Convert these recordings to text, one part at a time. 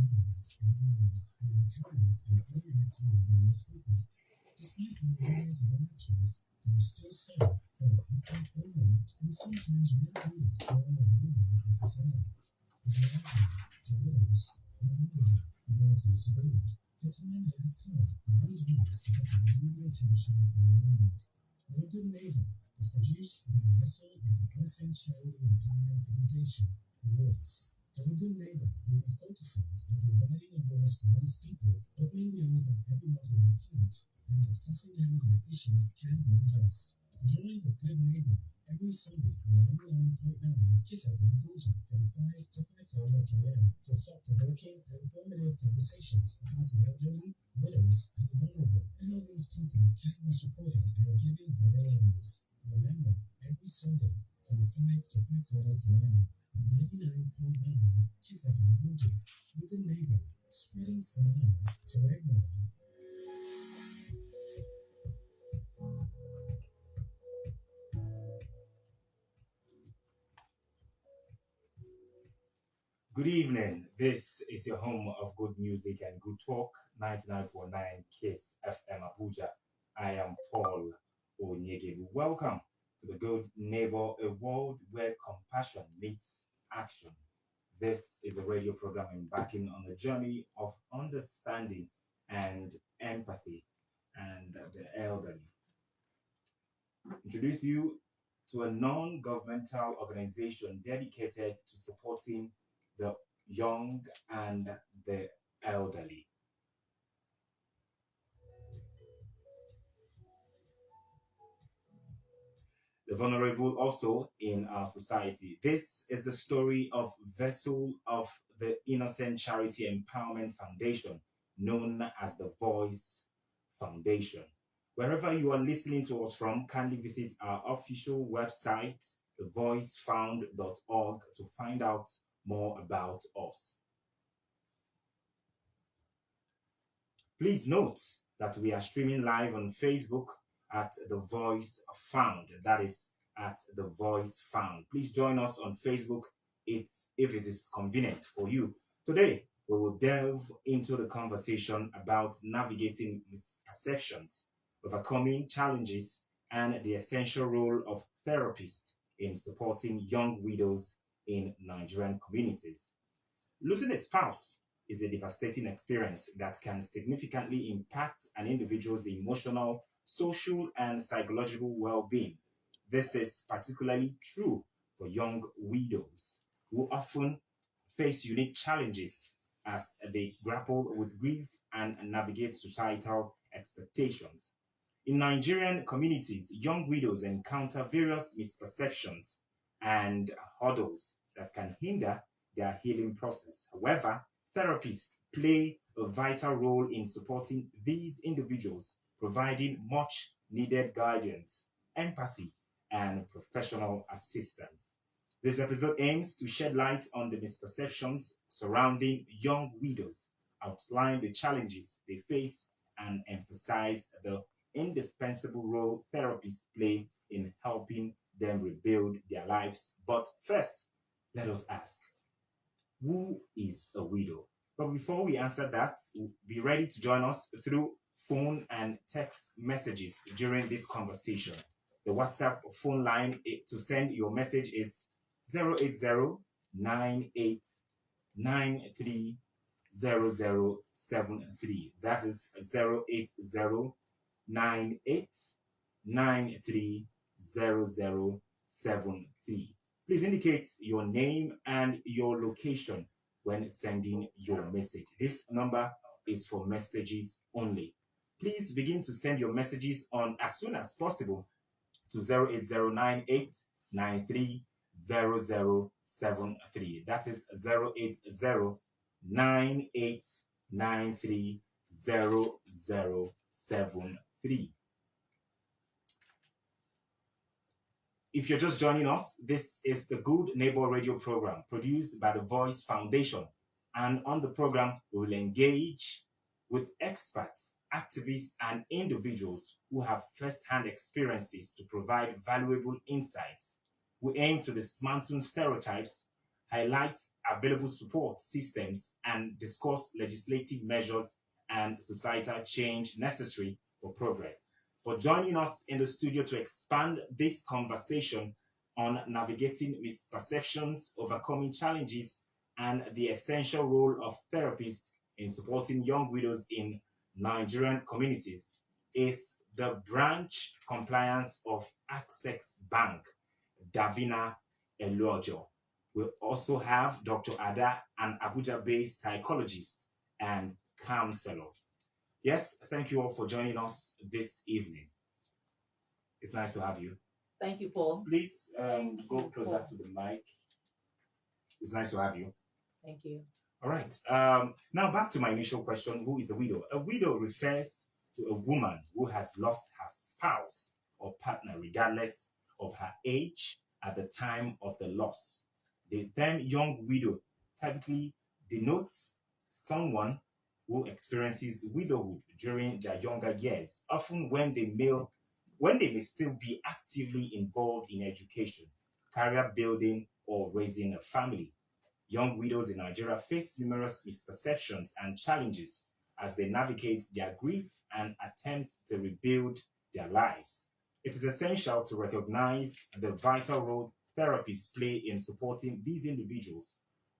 lives around the world we encounter and interact with various people. Despite our numerous interactions, there are still some that are often overlooked and sometimes relegated to our well-being as society. The elderly, the widows, the wounded, the incarcerated. The time has come for these ones to get the valuable attention they need. The Good Neighbor is produced by a vessel of the Innocent Charity Empowerment Foundation, Voice. The Good Neighbor will be focusing on providing a voice for those people, opening the eyes of everyone to their plight, and discussing how their issues can be addressed. Join the Good Neighbor every Sunday on 99.9 Kiss FM Abuja from 5 to 5:30 p.m. for thought-provoking and informative conversations about the elderly, widows, and the vulnerable, and how these people can be supported and given better lives. Remember, every Sunday from 5 to 5:30 p.m. on 99.9 Kiss FM Abuja, the Good Neighbor, spreading smiles to everyone. Good evening. This is your home of good music and good talk, 99.9 Kiss FM Abuja. I am Paul Onyegebu. Welcome to the Good Neighbor, a world where compassion meets action. This is a radio program embarking on a journey of understanding and empathy and the elderly. Introduce you to a non-governmental organization dedicated to supporting the young and the elderly. The vulnerable also in our society. This is the story of Vessel of the Innocent Charity Empowerment Foundation, known as the Voice Foundation. Wherever you are listening to us from, kindly visit our official website, thevoicefound.org, to find out more about us. Please note that we are streaming live on Facebook at The Voice Found. That is at The Voice Found. Please join us on Facebook if it is convenient for you. Today, we will delve into the conversation about navigating misperceptions, overcoming challenges, and the essential role of therapists in supporting young widows in Nigerian communities. Losing a spouse is a devastating experience that can significantly impact an individual's emotional, social, and psychological well being. This is particularly true for young widows who often face unique challenges as they grapple with grief and navigate societal expectations. In Nigerian communities, young widows encounter various misperceptions and hurdles that can hinder their healing process. However, therapists play a vital role in supporting these individuals, providing much needed guidance, empathy, and professional assistance. This episode aims to shed light on the misperceptions surrounding young widows, outline the challenges they face, and emphasize the indispensable role therapists play in helping them rebuild their lives. But first, let us ask, who is a widow? But before we answer that, be ready to join us through phone and text messages during this conversation. The WhatsApp phone line to send your message is 080 That is 080 Please indicate your name and your location when sending your message. This number is for messages only. Please begin to send your messages on as soon as possible to 08098930073. That is 08098930073. If you're just joining us, this is the Good Neighbor Radio program produced by the Voice Foundation. And on the program, we will engage with experts, activists, and individuals who have first-hand experiences to provide valuable insights. We aim to dismantle stereotypes highlight available support systems, and discuss legislative measures and societal change necessary for progress. For joining us in the studio to expand this conversation on navigating misperceptions, overcoming challenges, and the essential role of therapists in supporting young widows in Nigerian communities is the branch compliance of Access Bank, Davina Eluojo. We also have Dr. Ada, an Abuja based psychologist and counselor. Yes, thank you all for joining us this evening. It's nice to have you. Thank you, Paul. Please Thank go you, closer Paul. to the mic. It's nice to have you. Thank you. All right. Now back to my initial question: who is a widow? A widow refers to a woman who has lost her spouse or partner, regardless of her age at the time of the loss. The term "young widow" typically denotes someone who experiences widowhood during their younger years, often when they may still be actively involved in education, career building, or raising a family. Young widows in Nigeria face numerous misperceptions and challenges as they navigate their grief and attempt to rebuild their lives. It is essential to recognize the vital role therapists play in supporting these individuals,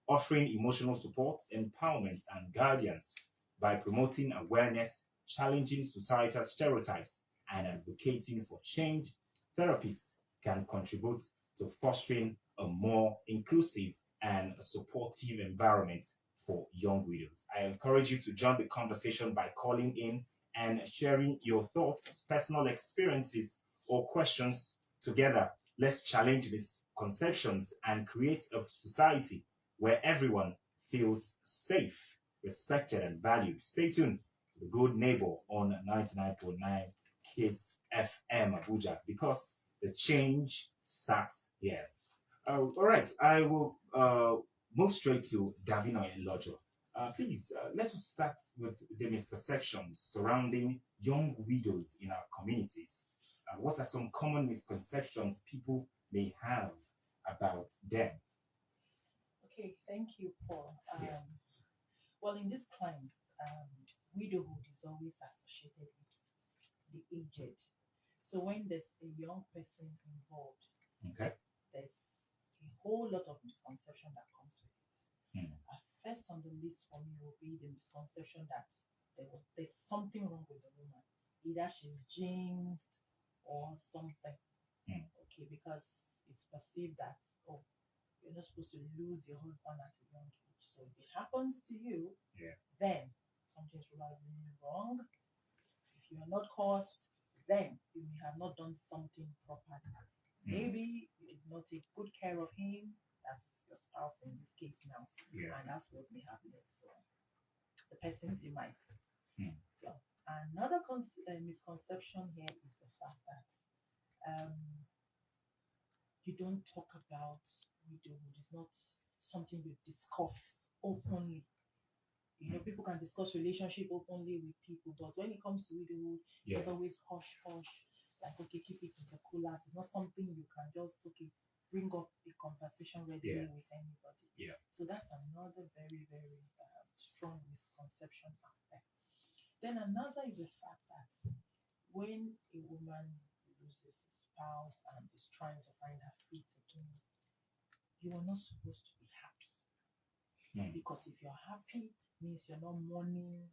offering emotional support, empowerment, and guidance by promoting awareness, challenging societal stereotypes, and advocating for change. Therapists can contribute to fostering a more inclusive and supportive environment for young widows. I encourage you to join the conversation by calling in and sharing your thoughts, personal experiences, or questions together. Let's challenge misconceptions and create a society where everyone feels safe, respected, and valued. Stay tuned to the Good Neighbor on 99.9 Kiss FM Abuja, because the change starts here. All right, I will move straight to Davina Elojo. Please, let us start with the misperceptions surrounding young widows in our communities. What are some common misconceptions people may have about them? Okay, thank you, Paul. Yeah. Well, in this climate, widowhood is always associated with the aged. So when there's a young person involved, Okay. there's a whole lot of misconception that comes with it. Hmm. First on the list for me will be the misconception that there's something wrong with the woman. Either she's jinxed or something. Hmm. Okay, because it's perceived that, oh, you're not supposed to lose your husband at a young age. So if it happens to you, Yeah. then something's probably wrong. If you are not caused, then you may have not done something properly. Maybe you did not take good care of him. That's your spouse in this case now. Yeah. And that's what may have led to the person's demise. Hmm. Yeah. Another misconception here is the fact that you don't talk about widowhood. It's not something you discuss openly. You know, people can discuss relationship openly with people, but when it comes to widowhood, Yeah. it's always hush hush. Like, okay, keep it in the coolers. It's not something you can just bring up a conversation readily Yeah. with anybody. Yeah. So that's another very very strong misconception out there. Then another is the fact that when a woman loses a spouse and is trying to find her feet again, you are not supposed to be happy. Hmm. Because if you're happy, means you're not mourning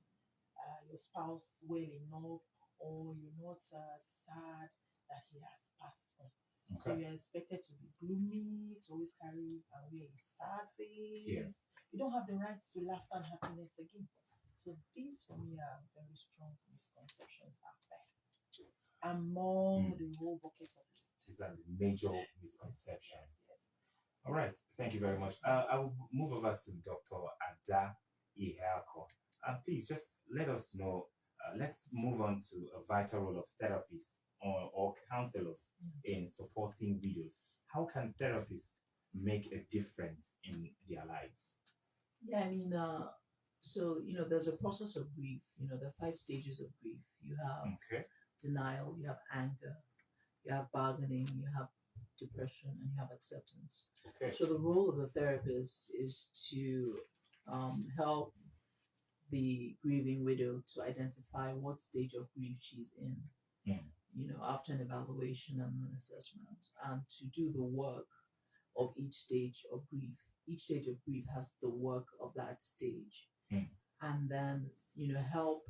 your spouse well enough, or you're not sad that he has passed on. So Okay. you're expected to be gloomy, to always carry away a sad face. Yeah. You don't have the right to laughter and happiness again. So these for me are very strong misconceptions out there. Among the whole bucket of lists. These are the major misconceptions. Yes. All right. Thank you very much. I will move over to Dr. Ada Iheako. Please just let us know. Let's move on to a vital role of therapists or counselors in supporting widows. How can therapists make a difference in their lives? Yeah, I mean, so there's a process of grief. There are 5 stages of grief. You have Okay. denial, you have anger, you have bargaining, you have depression, and you have acceptance. Okay. So the role of the therapist is to help the grieving widow to identify what stage of grief she's in, Mm. after an evaluation and an assessment, and to do the work of each stage of grief. Each stage of grief has the work of that stage, Mm. and then help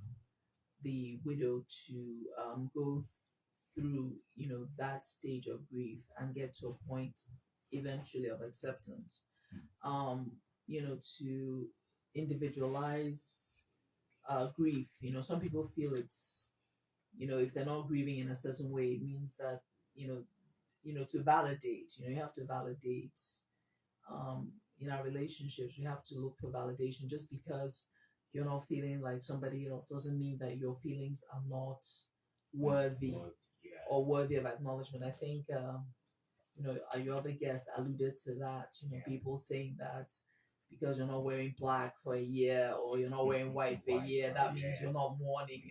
the widow to go through that stage of grief and get to a point eventually of acceptance. To individualize grief. Some people feel it's if they're not grieving in a certain way, it means that to validate. You have to validate. In our relationships, we have to look for validation. Just because you're not feeling like somebody else doesn't mean that your feelings are not worthy Yeah. or worthy of acknowledgement. I think your other guest alluded to that. Yeah. People saying that because you're not wearing black for a year or you're not wearing white for a White year, for a that means year. you're not mourning.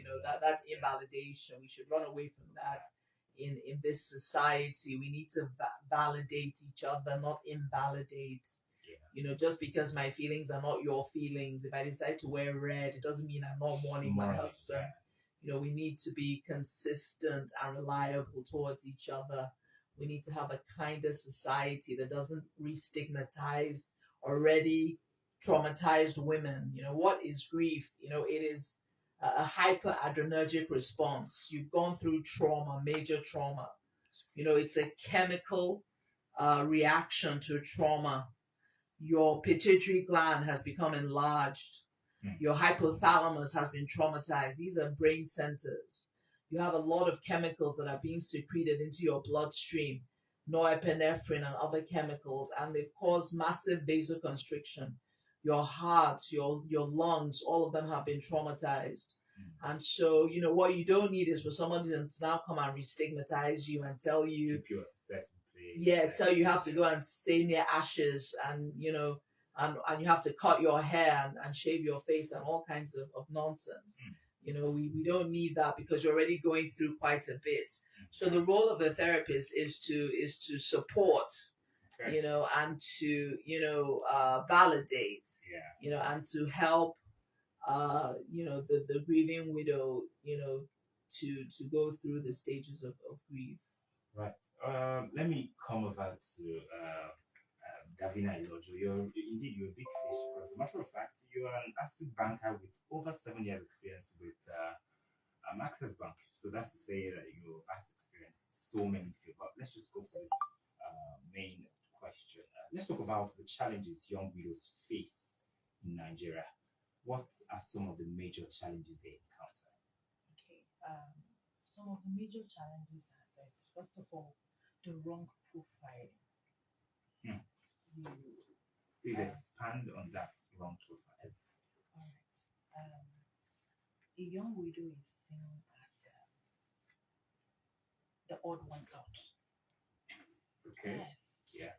That's invalidation. We should run away from that. In this society, we need to validate each other, not invalidate. Just because my feelings are not your feelings, if I decide to wear red, it doesn't mean I'm not mourning my husband. We need to be consistent and reliable towards each other. We need to have a kinder society that doesn't re-stigmatize already traumatized women. What is grief? It is a hyperadrenergic response. You've gone through trauma, major trauma. It's a chemical reaction to trauma. Your pituitary gland has become enlarged. Your hypothalamus has been traumatized. These are brain centers. You have a lot of chemicals that are being secreted into your bloodstream, norepinephrine and other chemicals, and they've caused massive vasoconstriction. Your heart, your lungs, all of them have been traumatized. And so, what you don't need is for somebody to now come and re-stigmatize you and tell you, Keep you at a certain place. yes, tell you have to go and stay near ashes, and and you have to cut your hair and shave your face and all kinds of nonsense. We don't need that because you're already going through quite a bit. So the role of the therapist is to support, Okay. and to validate, and to help the grieving widow, to go through the stages of grief. Right. Let me come over to Davina Ilojo. You're a big fish because, as a matter of fact, you are an astute banker with over 7 years' experience with Access Bank. So that's to say that you have vast experience in so many fields. But let's just go to the main question. Let's talk about the challenges young widows face in Nigeria. What are some of the major challenges they encounter? Okay. Some of the major challenges are this. First of all, the wrong profiling. Please expand on that wrong profile. All right. A young widow is seen as the odd one out. Okay. Yes. Yeah.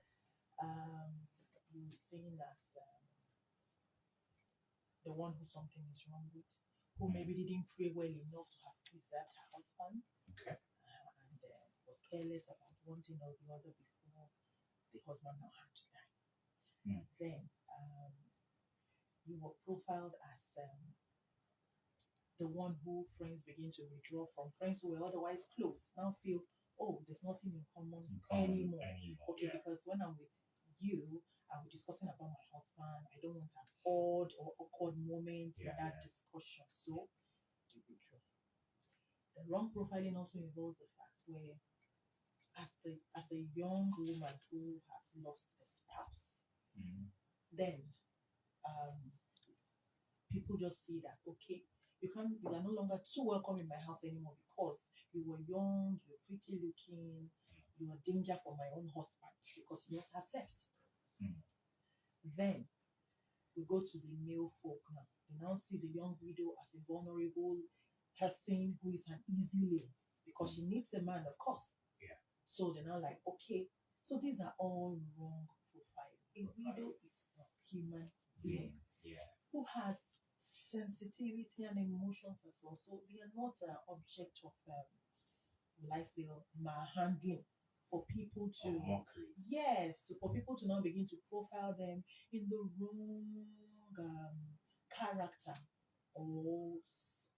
You're seen as the one who something is wrong with, who maybe didn't pray well enough to have preserved her husband, Okay. and was careless about one thing or the other before the husband now had to die. Then you were profiled as the one who friends begin to withdraw from. Friends who were otherwise close now feel, oh, there's nothing in common anymore. Okay, yeah. because when I'm with you, we're discussing about my husband. I don't want an odd or awkward moment in that discussion. So you withdraw. The wrong profiling also involves the fact where as a young woman who has lost a spouse, then people just see that, okay, you are no longer too welcome in my house anymore because you were young, you were pretty looking, you were danger for my own husband because yours has left. Then we go to the male folk now. They now see the young widow as a vulnerable person who is an easy lay because she needs a man, of course. Yeah. So they're now like, okay, so these are all wrong profile. A widow is a human being who has sensitivity and emotions as well. So they are not an object of, will I say, handling for people to Or mockery. yes, so for people to now begin to profile them in the wrong character or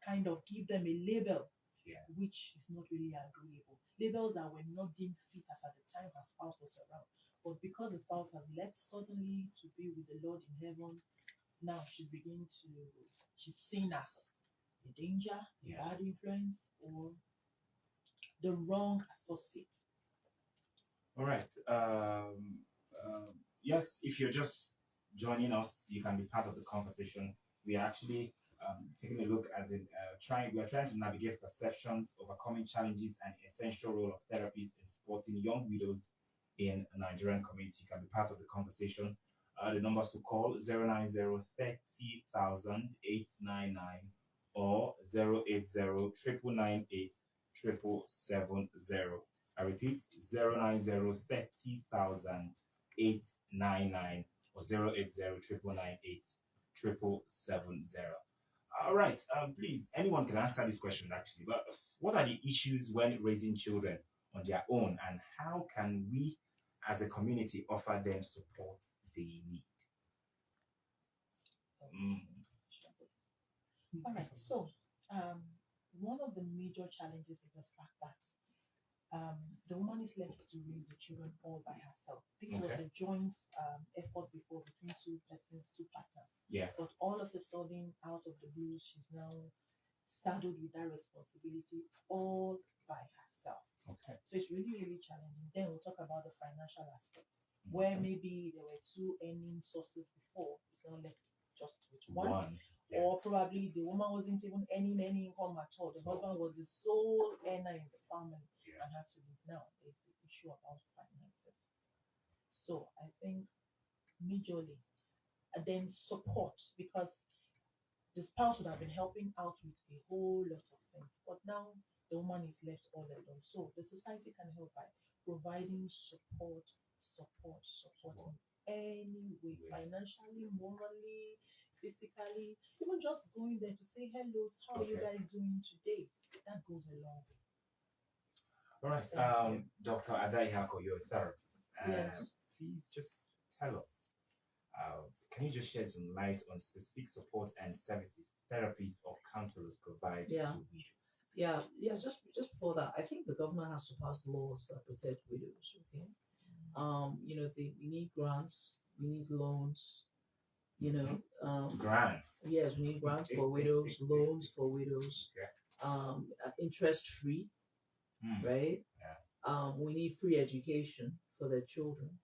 kind of give them a label Yeah. which is not really agreeable. Labels that were not deemed fit as at the time her spouse was around. But because the spouse has left suddenly to be with the Lord in heaven, now she's seen as a danger, a Yeah. bad influence, or the wrong associate. All right. Yes, if you're just joining us, you can be part of the conversation. We are actually taking a look at we are trying to navigate perceptions, overcoming challenges, and essential role of therapists in supporting young widows in the Nigerian community. You can be part of the conversation. The numbers to call 090 or 080 998 I repeat, 090 or 080 All right, please, anyone can answer this question actually. But what are the issues when raising children on their own, and how can we as a community offer them support they need? All right, so one of the major challenges is the fact that the woman is left to raise the children all by herself. This was Okay. a joint effort before between two persons, two partners. Yeah. But all of a sudden, out of the blue, she's now saddled with that responsibility all by herself. Okay. So it's really, really challenging. Then we'll talk about the financial aspect, where maybe there were two earning sources before. It's now left just with one. Yeah. Or probably the woman wasn't even earning any income at all. The husband was the sole earner in the family and had to leave. Now there's the issue about finances. So I think majorly, and then support, because the spouse would have been helping out with a whole lot of things, but now the woman is left all alone. So the society can help by providing support in any way, financially, morally, physically, even just going there to say hello, how are you Okay. guys doing today? That goes a long way. All right, Thank you. Dr. Adaihako, you're a therapist. Yes. Please just tell us, can you just shed some light on specific support and services therapists or counselors provide Yeah. to widows? Yes, just before that, I think the government has to pass laws that protect widows. Okay, we need grants, we need loans. Grants. Yes, we need grants for widows, loans for widows, Okay. interest free, right? Yeah. We need free education for their children,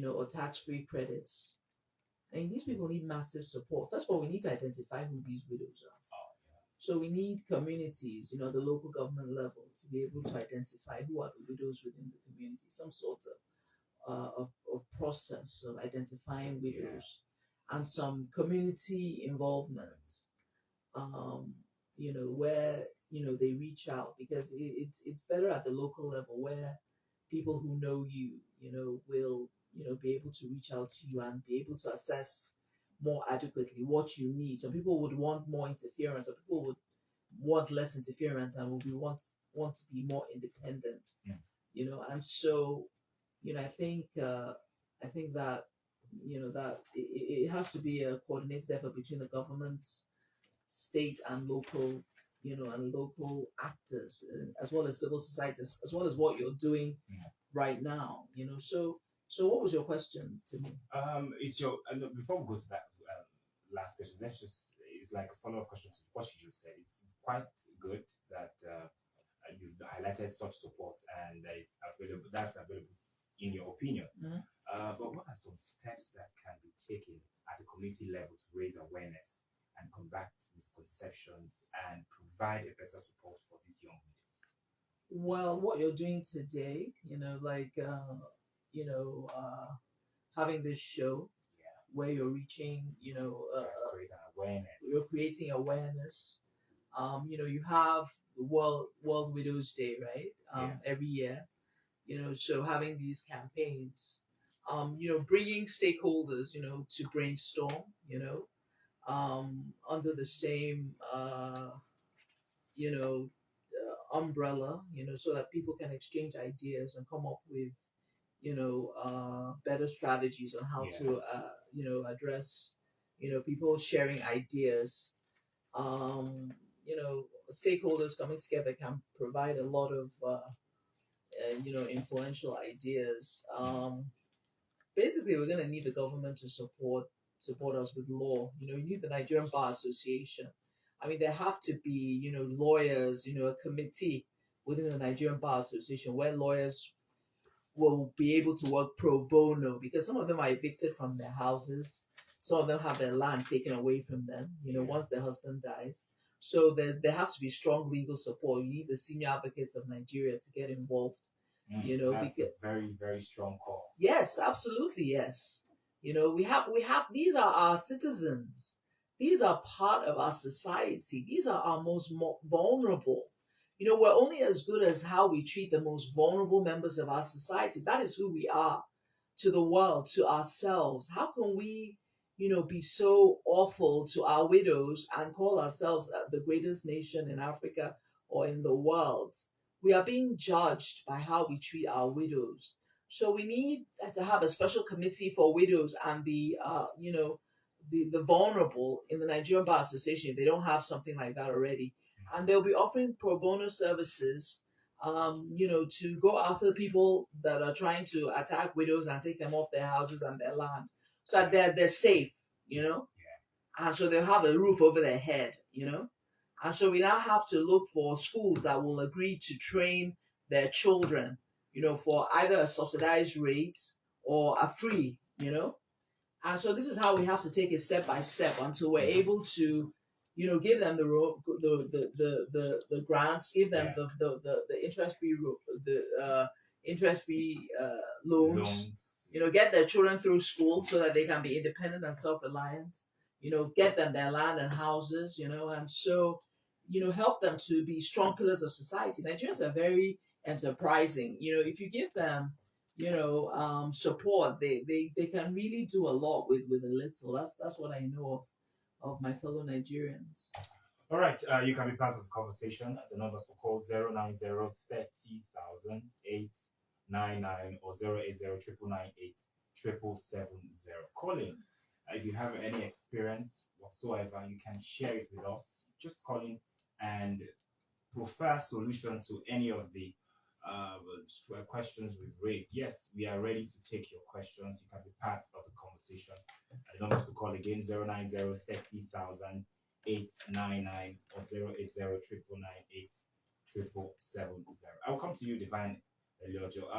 or tax free credits. I mean, these people need massive support. First of all, we need to identify who these widows are. So we need communities, the local government level, to be able to identify who are the widows within the community, some sort of process of identifying widows, and some community involvement, where they reach out, because it's better at the local level, where people who know you, will be able to reach out to you and be able to assess more adequately what you need. Some people would want more interference, some people would want less interference and want to be more independent. And so I think that that it has to be a coordinated effort between the government, state and local actors, as well as civil societies, as well as what you're doing right now. So what was your question to me? It's your before we go to that last question, it's like a follow-up question to what you just said. It's quite good that you've highlighted such support and that's available in your opinion. But what are some steps that can be taken at the community level to raise awareness and combat misconceptions and provide a better support for these young widows? Well, what you're doing today, having this show where you're reaching, you're creating awareness. You have the World Widows Day, right? Every year. So having these campaigns, bringing stakeholders, to brainstorm, under the same, umbrella, so that people can exchange ideas and come up with, better strategies on how Yeah. to, address, people sharing ideas. Stakeholders coming together can provide a lot of, influential ideas. Basically, we're going to need the government to support us with law. You need the Nigerian Bar Association. I mean, there have to be, lawyers, a committee within the Nigerian Bar Association where lawyers will be able to work pro bono, because some of them are evicted from their houses. Some of them have their land taken away from them, once their husband dies. So there has to be strong legal support. You need the senior advocates of Nigeria to get involved. That's a very, very strong call. Yes, absolutely, yes. We have these are our citizens. These are part of our society. These are our most vulnerable. We're only as good as how we treat the most vulnerable members of our society. That is who we are to the world, to ourselves. How can we, be so awful to our widows and call ourselves the greatest nation in Africa or in the world? We are being judged by how we treat our widows. So we need to have a special committee for widows and the vulnerable in the Nigerian Bar Association if they don't have something like that already. And they'll be offering pro bono services, to go after the people that are trying to attack widows and take them off their houses and their land, so that they're safe, and so they'll have a roof over their head. And so we now have to look for schools that will agree to train their children, for either a subsidized rate or a free. And so this is how we have to take it step by step until we're able to, give them the grants, give them the interest free loans. Get their children through school so that they can be independent and self-reliant. Get them their land and houses. And so help them to be strong pillars of society. Nigerians are very enterprising. If you give them support, they can really do a lot with a little. That's what I know of my fellow Nigerians. All right, you can be part of the conversation. The numbers to call 090-30,000-899 or 080-998-777. Call in. If you have any experience whatsoever, you can share it with us. Just call in and prefer solution to any of the questions we've raised. Yes, we are ready to take your questions. You can be part of the conversation. The numbers to call again 090-30,000-899 or 080-998-777. I'll come to you, Divine Eliojo.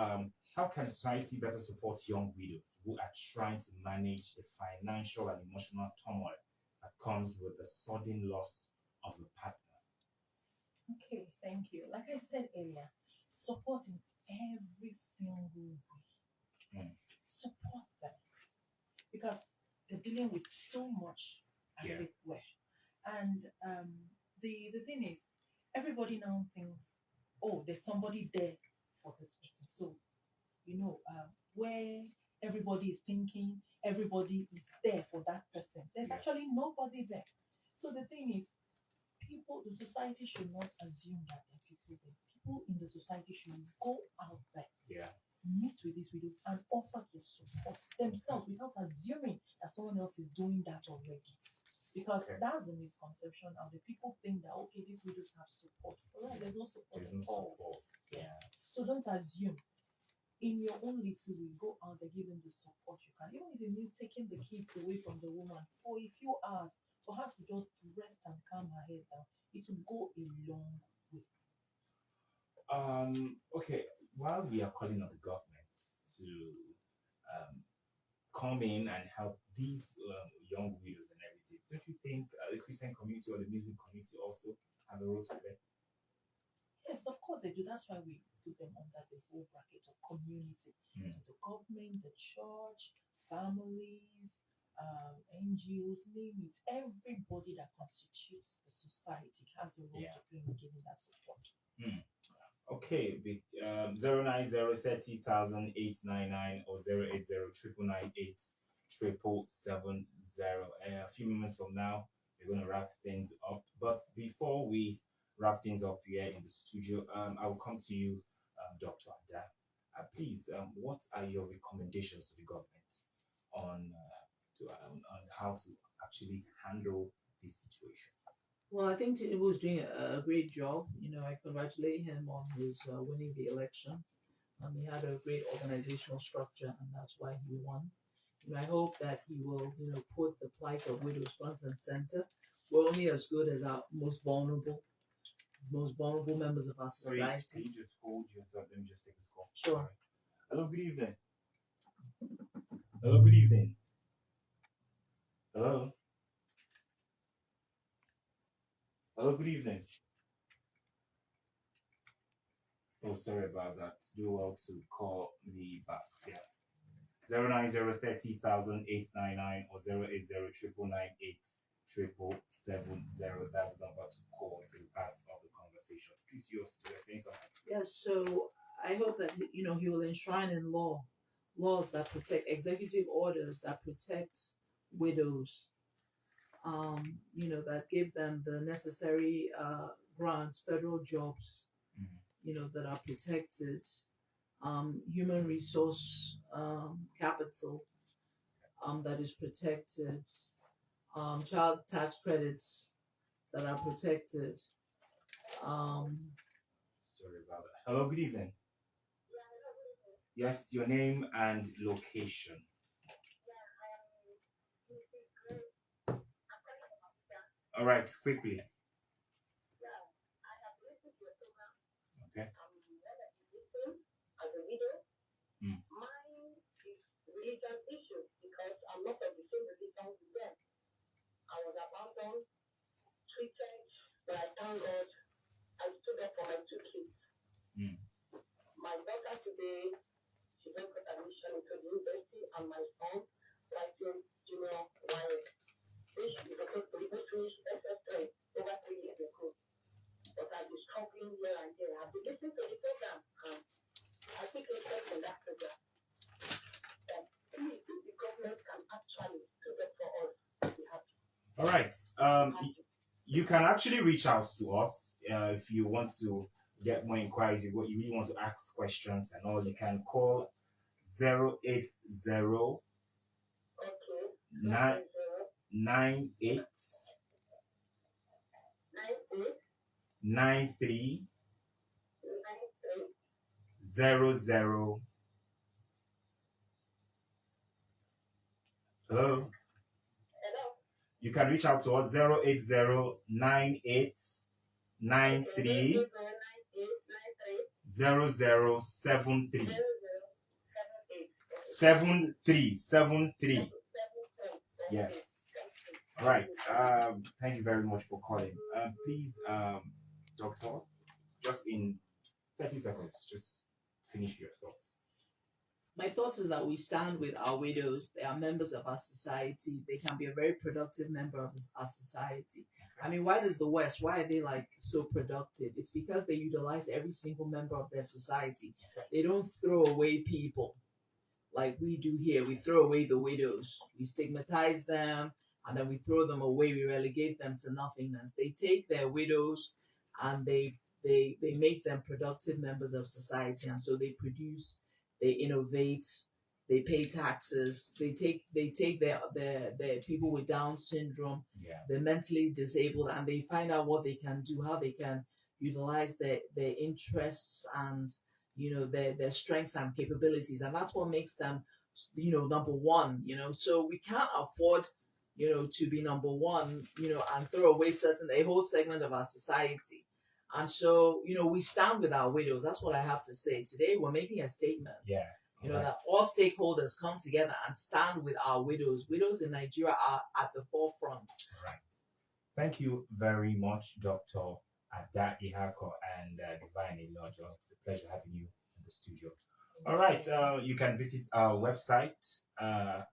How can society better support young widows who are trying to manage the financial and emotional turmoil that comes with the sudden loss of a partner? Okay, thank you. Like I said earlier, support in every single way. Support them, because they're dealing with so much as it were. And the thing is, everybody now thinks, oh, there's somebody there for this person. So, where everybody is thinking everybody is there for that person, there's actually nobody there. So the thing is, the society should not assume that there are people there. People in the society should go out there, meet with these widows and offer the support themselves without assuming that someone else is doing that already. Because that's the misconception of the people think that, okay, these widows have support. Right, there's no support at all. So don't assume. In your own little way, go out there, give them the support you can. Even if it means taking the kids away from the woman for a few hours, for her to just rest and calm her head down, it will go a long way. Okay, while we are calling on the government to come in and help these young widows and everything, don't you think the Christian community or the Muslim community also have a role to play? Yes, of course they do. That's why we put them under the whole bracket of community. So the government, the church, families, NGOs, name it. Everybody that constitutes the society has a role to play in giving that support. Okay, 090-30,000-899 or 080-998-777. A few moments from now, we're going to wrap things up. But before we wrap things up here in the studio. I will come to you, Dr. Ada. Please, what are your recommendations to the government on on how to actually handle this situation? Well, I think Tinubu was doing a great job. I congratulate him on his winning the election. He had a great organizational structure, and that's why he won. I hope that he will, put the plight of widows front and center. We're only as good as our most vulnerable members of our Sorry, society. can you just hold your thought? Let me just take this call. Sure. Sorry. Hello, good evening. Hello, good evening. Hello. Hello, good evening. Oh, sorry about that. Do well to call me back. Yeah. 09030,899 or 08099987770. That's the number to call to be part of the conversation. Please, yours to explain something. Yes, so I hope that he will enshrine in laws that protect, executive orders that protect widows. That give them the necessary grants, federal jobs, that are protected, human resource capital that is protected, child tax credits that are protected. Sorry about that. Hello, good evening. Yes, your name and location. All right, quickly. Okay. As a widow, Mm. mine is religion issue because I'm not of the same religion with them. I was abandoned, treated, but I thank God I stood up for my two kids. Mm. My daughter today, she just got admission into the university, and my son, writing junior YS. Which is supposed to finish SS3 over 3 years ago. But I've been struggling here and there. I've been listening to the program, and I think interest in that program. That please, if the government can actually do that for us, I'll be happy. All right. You can actually reach out to us if you want to get more inquiries. If you really want to ask questions and all, you can call 080 Okay. 98 93 00. Hello. Hello. You can reach out to us 080 98 93 0073. 73. Yes. All right. Thank you very much for calling. Please, Doctor, just in 30 seconds, just finish your thoughts. My thoughts is that we stand with our widows. They are members of our society. They can be a very productive member of our society. I mean, why does the West, why are they like so productive? It's because they utilize every single member of their society. They don't throw away people like we do here. We throw away the widows. We stigmatize them and then we throw them away. We relegate them to nothingness. They take their widows and they make them productive members of society. And so they produce, they innovate, they pay taxes, they take their people with Down syndrome, the mentally disabled, and they find out what they can do, how they can utilize their interests and their strengths and capabilities, and that's what makes them number one. So we can't afford to be number one and throw away a whole segment of our society. And so we stand with our widows. That's what I have to say today. We're making a statement. That all stakeholders come together and stand with our widows. Widows in Nigeria are at the forefront. Right. Thank you very much, Dr. Ada Ihako and Divine Elijah. It's a pleasure having you in the studio. All right. You can visit our website at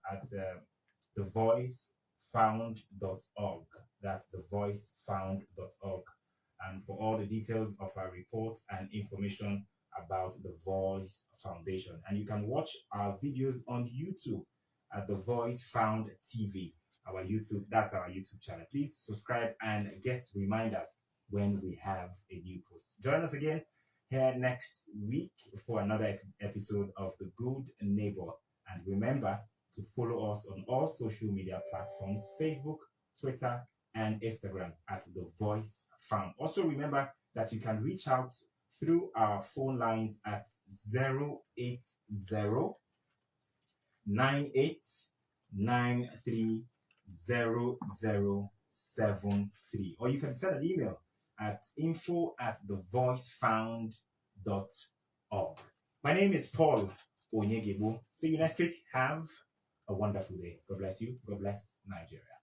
thevoicefound.org. That's thevoicefound.org. And for all the details of our reports and information about the Voice Foundation. And you can watch our videos on YouTube at The Voice Found TV. That's our YouTube channel. Please subscribe and get reminders when we have a new post. Join us again here next week for another episode of The Good Neighbor. And remember to follow us on all social media platforms, Facebook, Twitter, and Instagram at The Voice Found. Also remember that you can reach out through our phone lines at 08098930073, or you can send an email at info@thevoicefound.org. My name is Paul Onyegebo. See you next week. Have a wonderful day. God bless you. God bless Nigeria.